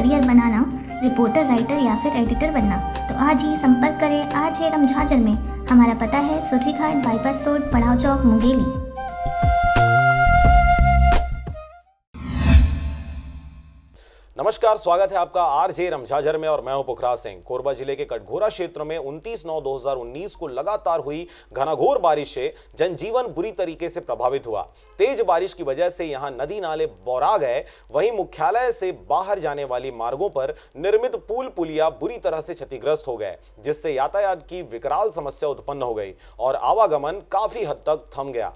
Career बनाना, reporter, writer या फिर editor बनना, तो आज ही संपर्क करें आरजे रमझाझर में। हमारा पता है सुर्रीघाट, बाईपास रोड, पड़ाव चौक, मुंगेली। नमस्कार, स्वागत है आपका आरजे रमझाझर में और मैं हूं पुखराज सिंह। कोरबा जिले के कटघोरा क्षेत्र में 29/9/2019 को लगातार हुई घनाघोर बारिश से जनजीवन बुरी तरीके से प्रभावित हुआ। तेज बारिश की वजह से यहां नदी नाले बौरा गए। वहीं मुख्यालय से बाहर जाने वाली मार्गों पर निर्मित पुल पुलिया बुरी तरह से क्षतिग्रस्त हो गए, जिससे यातायात की विकराल समस्या उत्पन्न हो गई और आवागमन काफी हद तक थम गया।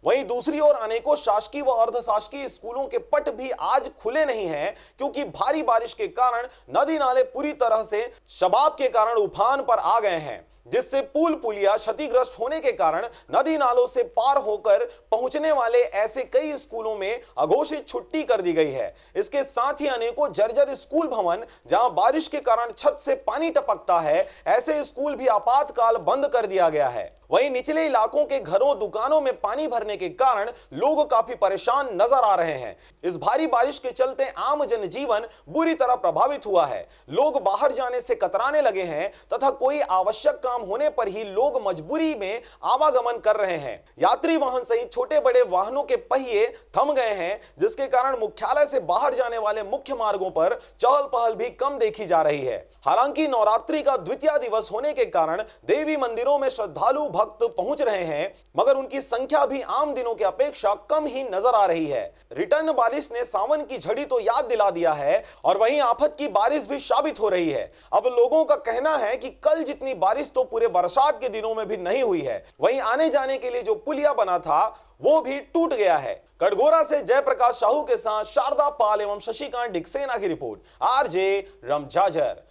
वहीं दूसरी ओर अनेकों शासकीय व अर्धशासकीय स्कूलों के पट भी आज खुले नहीं हैं, क्योंकि भारी बारिश के कारण नदी नाले पूरी तरह से शबाब के कारण उफान पर आ गए हैं, जिससे पुल पुलिया क्षतिग्रस्त होने के कारण नदी नालों से पार होकर पहुंचने वाले ऐसे कई स्कूलों में अघोषित छुट्टी कर दी गई है। इसके साथ ही अनेकों जर्जर स्कूल भवन, जहां बारिश के कारण छत से पानी टपकता है, ऐसे स्कूल भी आपातकाल बंद कर दिया गया है। वहीं निचले इलाकों के घरों, दुकानों में पानी भरने के कारण लोग काफी परेशान नजर आ रहे हैं। इस भारी बारिश के चलते आम जनजीवन बुरी तरह प्रभावित हुआ है। लोग बाहर जाने से कतराने लगे हैं तथा कोई आवश्यक काम होने पर ही लोग मजबूरी में आवागमन कर रहे हैं। यात्री वाहन सहित छोटे बड़े वाहनों के पहिए थम गए हैं, जिसके कारण मुख्यालय से बाहर जाने वाले मुख्य मार्गों पर चहल पहल भी कम देखी जा रही है। हालांकि नवरात्रि का द्वितीय दिवस होने के कारण देवी मंदिरों में श्रद्धालु भक्त पहुंच रहे हैं, मगर उनकी संख्या भी आम दिनों की अपेक्षा कम ही नजर आ रही है। रिटर्न बारिश ने सावन की झड़ी तो याद दिला दिया है और वहीं आफत की बारिश भी साबित हो रही है। अब लोगों का कहना है कि कल जितनी बारिश तो पूरे बरसात के दिनों में भी नहीं हुई है। वहीं आने जाने के लिए जो पुलिया बना था वो भी टूट गया है। कटघोरा से जयप्रकाश साहू के साथ शारदा पाल एवं शशिकांत डिक्सेना की रिपोर्ट, आरजे रमझाझर।